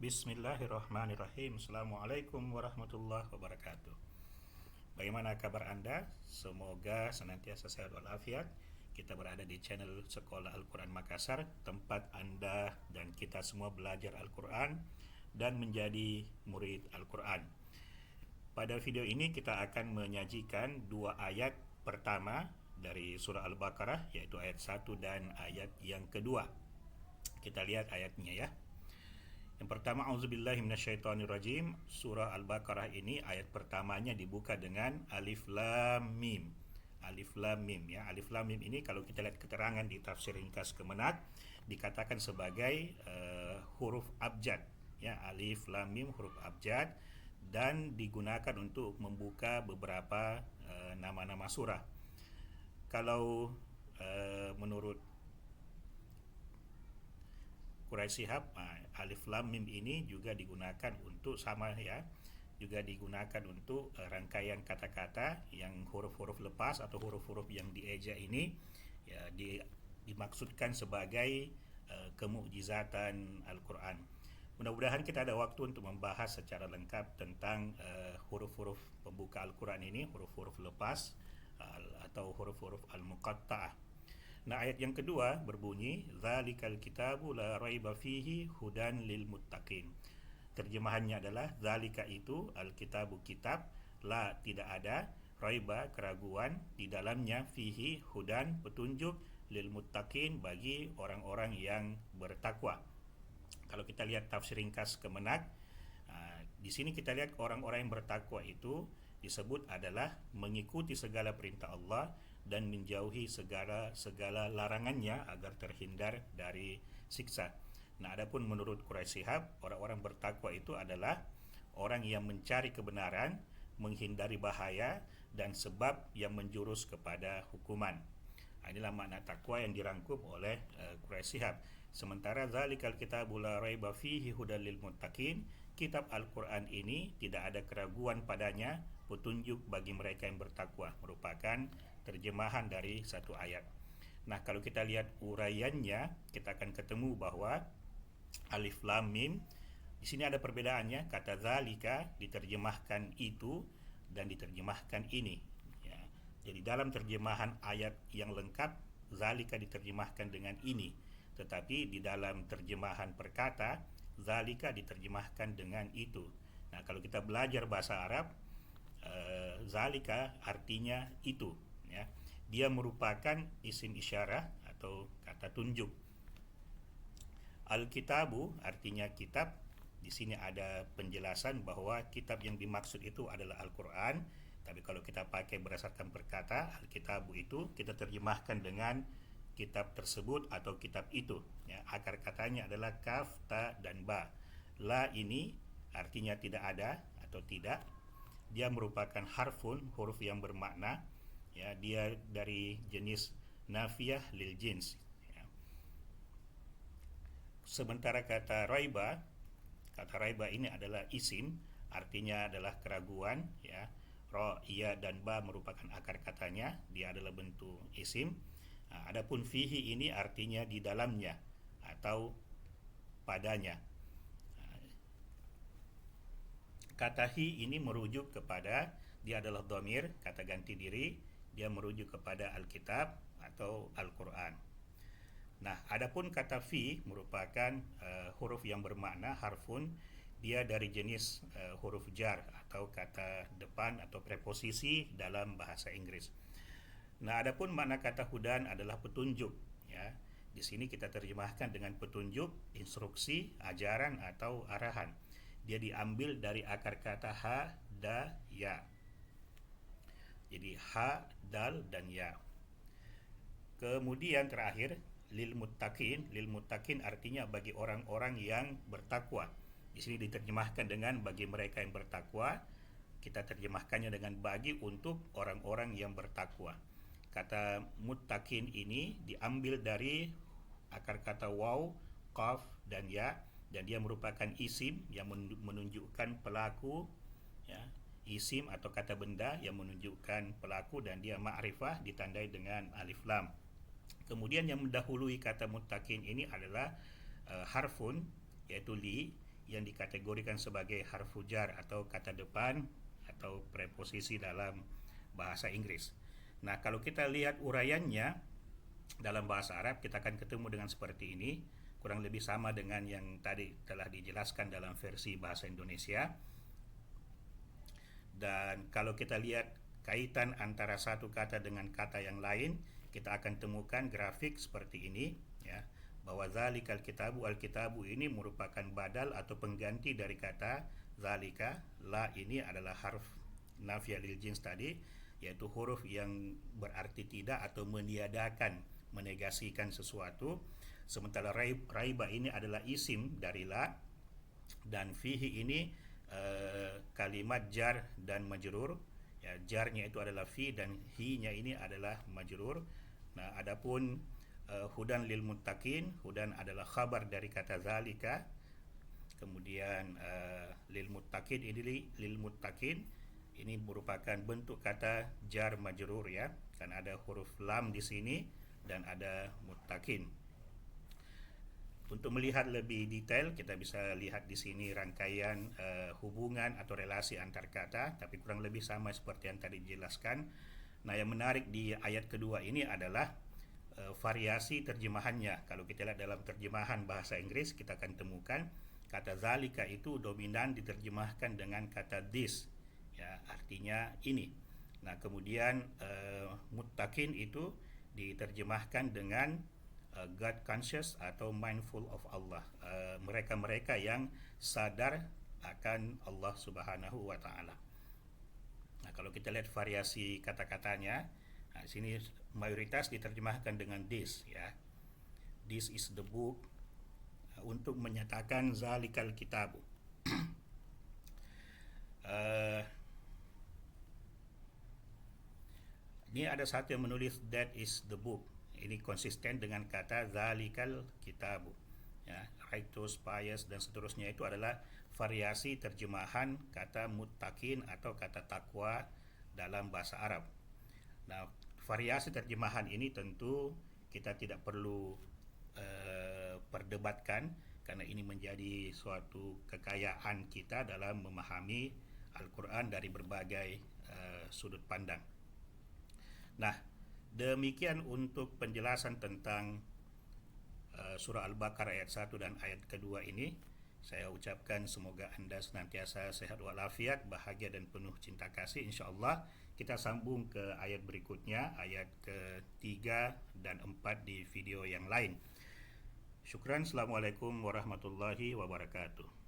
Bismillahirrahmanirrahim. Assalamualaikum warahmatullahi wabarakatuh. Bagaimana kabar Anda? Semoga senantiasa sehat walafiat. Kita berada di channel Sekolah Al-Quran Makassar, tempat Anda dan kita semua belajar Al-Quran dan menjadi murid Al-Quran. Pada video ini kita akan menyajikan dua ayat pertama dari surah Al-Baqarah, yaitu ayat 1 dan ayat yang kedua. Kita lihat ayatnya ya. Yang pertama, auzubillahi minasyaitonirrajim. Surah Al-Baqarah ini ayat pertamanya dibuka dengan Alif Lam Mim. Alif Lam Mim ya. Alif Lam Mim ini kalau kita lihat keterangan di tafsir ringkas Kemenak dikatakan sebagai huruf abjad ya. Alif Lam Mim huruf abjad dan digunakan untuk membuka beberapa nama-nama surah. Kalau menurut Quraisy Shihab, Alif Lam Mim ini juga digunakan untuk sama ya, juga digunakan untuk rangkaian kata-kata yang huruf-huruf lepas atau huruf-huruf yang dieja ini ya, dimaksudkan sebagai kemukjizatan Al-Quran. Mudah-mudahan kita ada waktu untuk membahas secara lengkap tentang huruf-huruf pembuka Al-Quran ini, huruf-huruf lepas atau huruf-huruf Al-Muqatta'ah. Nah, ayat yang kedua berbunyi Zalikal kitabu la raiba fihi hudan lil muttaqin. Terjemahannya adalah zalika itu al-kitabu kitab, la tidak ada, raiba keraguan, di dalamnya fihi hudan petunjuk, lil muttaqin bagi orang-orang yang bertakwa. Kalau kita lihat tafsir ringkas Kemenak, di sini kita lihat orang-orang yang bertakwa itu disebut adalah mengikuti segala perintah Allah dan menjauhi segala larangannya agar terhindar dari siksa. Nah, adapun menurut Quraisy Shihab, orang-orang bertakwa itu adalah orang yang mencari kebenaran, menghindari bahaya dan sebab yang menjurus kepada hukuman. Inilah makna takwa yang dirangkum oleh Quraisy Shihab. Sementara zalikal kitabu la raiba fihi hudal lil muttaqin, kitab Al-Quran ini tidak ada keraguan padanya, petunjuk bagi mereka yang bertakwa, merupakan terjemahan dari satu ayat. Nah, kalau kita lihat uraiannya, kita akan ketemu bahwa Alif Lam Mim di sini ada perbedaannya. Kata zalika diterjemahkan itu dan diterjemahkan ini ya. Jadi dalam terjemahan ayat yang lengkap, zalika diterjemahkan dengan ini, tetapi di dalam terjemahan perkata, zalika diterjemahkan dengan itu. Nah, kalau kita belajar bahasa Arab, zalika artinya itu ya. Dia merupakan isim isyarah atau kata tunjuk. Al-kitabu artinya kitab. Di sini ada penjelasan bahwa kitab yang dimaksud itu adalah Al-Quran. Tapi kalau kita pakai berdasarkan perkata, Al-kitabu itu kita terjemahkan dengan kitab tersebut atau kitab itu ya. Akar katanya adalah kaf, ta, dan ba. La ini artinya tidak ada atau tidak. Dia merupakan harfun, huruf yang bermakna ya. Dia dari jenis nafiyah lil jins ya. Sementara kata raiba ini adalah isim, artinya adalah keraguan ya. Ra, iya, dan ba merupakan akar katanya, dia adalah bentuk isim. Adapun fihi ini artinya di dalamnya atau padanya. Kata hi ini merujuk kepada, dia adalah dhamir, kata ganti diri, dia merujuk kepada Alkitab atau Al-Quran. Nah, adapun kata fi merupakan huruf yang bermakna harfun, dia dari jenis huruf jar atau kata depan atau preposisi dalam bahasa Inggris. Nah, adapun makna kata hudan adalah petunjuk ya. Di sini kita terjemahkan dengan petunjuk, instruksi, ajaran atau arahan. Dia diambil dari akar kata ha, da, ya. Jadi ha, dal, dan ya. Kemudian terakhir lil muttaqin artinya bagi orang-orang yang bertakwa. Di sini diterjemahkan dengan bagi mereka yang bertakwa. Kita terjemahkannya dengan bagi untuk orang-orang yang bertakwa. Kata muttaqin ini diambil dari akar kata waw, qaf, dan ya, dan dia merupakan isim yang menunjukkan pelaku ya. Isim atau kata benda yang menunjukkan pelaku, dan dia ma'rifah ditandai dengan alif lam. Kemudian yang mendahului kata muttaqin ini adalah harfun, yaitu li, yang dikategorikan sebagai harfu jar atau kata depan atau preposisi dalam bahasa Inggris. Nah, kalau kita lihat uraiannya dalam bahasa Arab, kita akan ketemu dengan seperti ini, kurang lebih sama dengan yang tadi telah dijelaskan dalam versi bahasa Indonesia. Dan kalau kita lihat kaitan antara satu kata dengan kata yang lain, kita akan temukan grafik seperti ini, ya, bahwa zalikal kitabu, al-kitabu ini merupakan badal atau pengganti dari kata zalika. La ini adalah harf nafiyah lil jins tadi, yaitu huruf yang berarti tidak atau meniadakan, menegasikan sesuatu. Sementara raiba ini adalah isim dari la, dan fihi ini kalimat jar dan majrur. Ya, jarnya itu adalah fi dan hi-nya ini adalah majrur. Nah, adapun hudan lil muttaqin, hudan adalah khabar dari kata zalika. Kemudian lil muttaqin ini, lil muttaqin ini merupakan bentuk kata jar majrur, ya, kan ada huruf lam di sini dan ada muttaqin. Untuk melihat lebih detail, kita bisa lihat di sini rangkaian hubungan atau relasi antar kata, tapi kurang lebih sama seperti yang tadi dijelaskan. Nah, yang menarik di ayat kedua ini adalah variasi terjemahannya. Kalau kita lihat dalam terjemahan bahasa Inggris, kita akan temukan kata zalika itu dominan diterjemahkan dengan kata this, ya, artinya ini. Nah, kemudian muttaqin itu diterjemahkan dengan God conscious atau mindful of Allah, mereka-mereka yang sadar akan Allah Subhanahu wa taala. Nah, kalau kita lihat variasi kata-katanya, nah, sini mayoritas diterjemahkan dengan this, ya. This is the book, untuk menyatakan zalikal kitabu. Ini ada satu yang menulis that is the book. Ini konsisten dengan kata zalikal kitabu, ya, righteous, pious, dan seterusnya. Itu adalah variasi terjemahan kata muttaqin atau kata takwa dalam bahasa Arab. Nah, variasi terjemahan ini tentu kita tidak perlu perdebatkan, karena ini menjadi suatu kekayaan kita dalam memahami Al-Quran dari berbagai sudut pandang. Nah, demikian untuk penjelasan tentang surah Al-Baqarah ayat 1 dan ayat kedua ini. Saya ucapkan semoga Anda senantiasa sehat walafiat, bahagia dan penuh cinta kasih. InsyaAllah kita sambung ke ayat berikutnya, ayat ke-3 dan 4 di video yang lain. Syukran. Assalamualaikum warahmatullahi wabarakatuh.